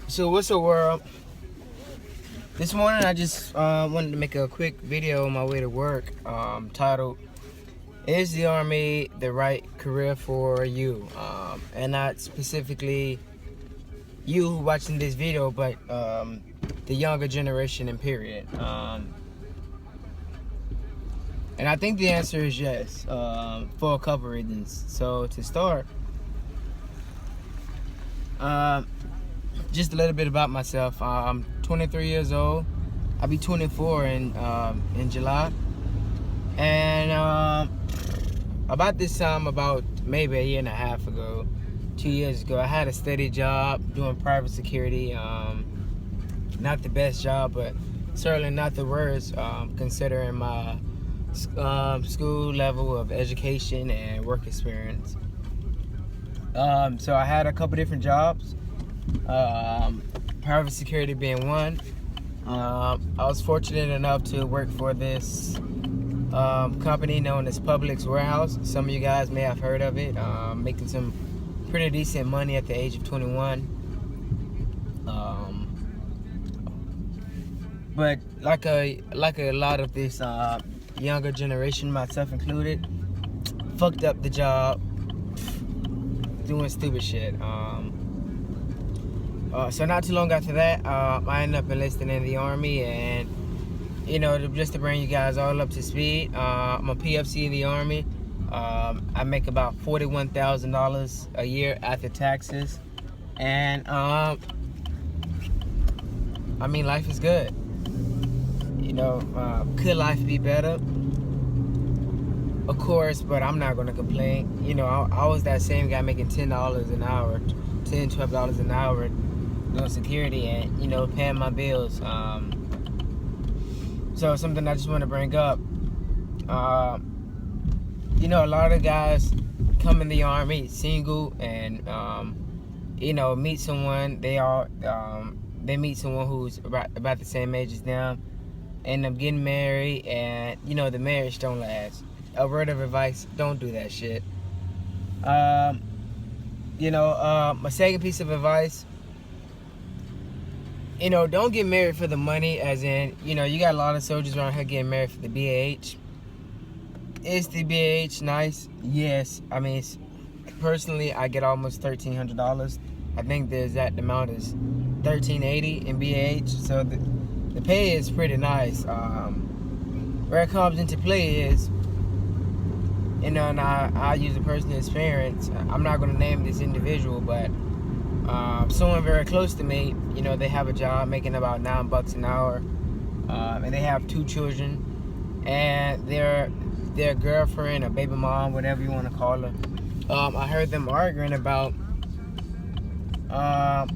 So what's the world? This morning I just wanted to make a quick video on my way to work, titled "Is the Army the right career for you?" And not specifically you watching this video, but the younger generation in period. And I think the answer is yes, for a couple reasons. So to start, just a little bit about myself. I'm 23 years old. I'll be 24 in July. And about this time, about maybe a year and a half ago, 2 years ago, I had a steady job doing private security. Not the best job, but certainly not the worst, considering my school level of education and work experience. So I had a couple different jobs, private security being one. I was fortunate enough to work for this company known as Publix Warehouse. Some of you guys may have heard of it. Making some pretty decent money at the age of 21. But like a lot of this younger generation, myself included, fucked up the job, doing stupid shit. So not too long after that, I ended up enlisting in the Army, and just to bring you guys all up to speed, I'm a PFC in the Army. I make about $41,000 a year after taxes, and life is good. Could life be better? Of course, but I'm not gonna complain. I was that same guy making $10 an hour, $12 an hour, doing security and paying my bills. So something I just want to bring up. A lot of guys come in the Army single and meet someone. They meet someone who's about the same age as them, end up getting married, and the marriage don't last. A word of advice: don't do that shit. My second piece of advice: don't get married for the money. As in, you got a lot of soldiers around here getting married for the BAH. Is the BAH nice? Yes. Personally, I get almost $1,300. I think the exact amount is $1,380 in BAH. So the pay is pretty nice. Where it comes into play is, and I use a personal experience. I'm not going to name this individual, but someone very close to me, they have a job making about $9 an hour, and they have 2 children, and their girlfriend or baby mom, whatever you want to call her, I heard them arguing about, I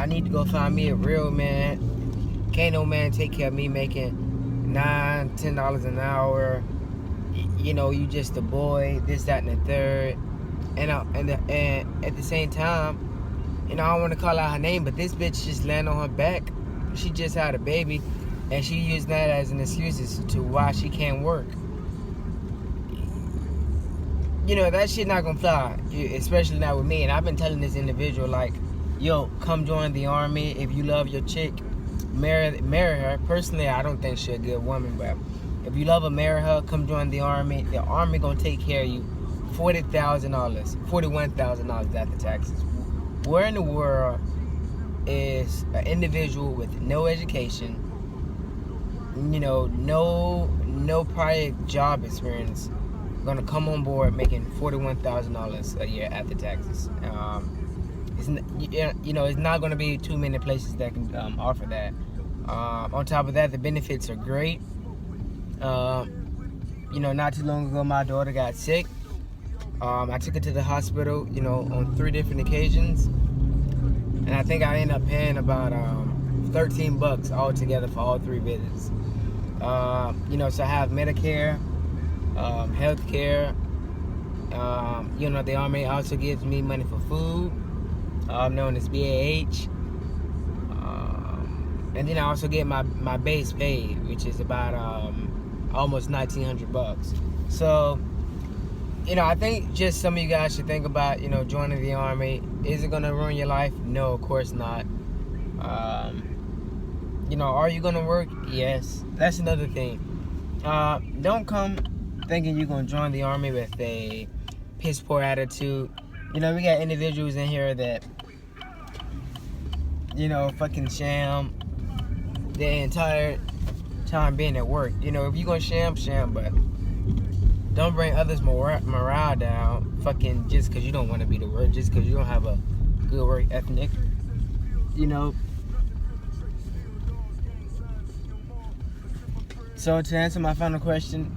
need to go find me a real man. Can't no man take care of me making $9, $10 an hour. You just a boy, this, that, and the third. And at the same time, I don't want to call out her name, but this bitch just landed on her back. She just had a baby, and she used that as an excuse as to why she can't work. That shit not gonna fly, especially not with me. And I've been telling this individual, like, yo, come join the Army. If you love your chick, marry her. Personally, I don't think she's a good woman, but if you love her, marry her. Come join the Army. The Army gonna take care of you. $41,000 after taxes. Where in the world is an individual with no education, no prior job experience, gonna come on board making $41,000 a year after taxes? It's not gonna be too many places that can offer that. On top of that, the benefits are great. Not too long ago, my daughter got sick. I took her to the hospital, on 3 different occasions, and I think I ended up paying about $13 altogether for all 3 visits. So I have Medicare, health care. The Army also gives me money for food, known as BAH. And then I also get my base pay, which is about almost $1,900. So you know, I think just some of you guys should think about, you know, joining the Army. Is it going to ruin your life? No, of course not. You know, are you going to work? Yes. That's another thing. Don't come thinking you're going to join the Army with a piss poor attitude. You know, we got individuals in here that, you know, fucking sham the entire time being at work. You know, if you're going to sham, but don't bring others' morale down, fucking just because you don't want to be to work, just because you don't have a good work ethic. You know. So to answer my final question,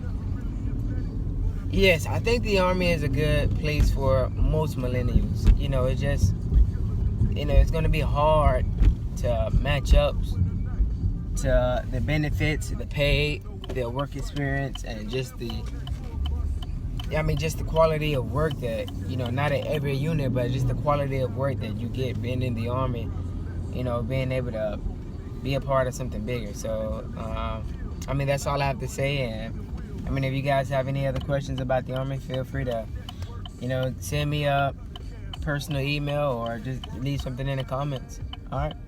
yes, I think the Army is a good place for most millennials. You know, it's just, you know, it's going to be hard to match up to the benefits, the pay, the work experience, and just the quality of work that, you know, not at every unit, but just the quality of work that you get being in the Army, you know, being able to be a part of something bigger. So, I mean, that's all I have to say. And, I mean, if you guys have any other questions about the Army, feel free to, you know, send me a personal email or just leave something in the comments. All right?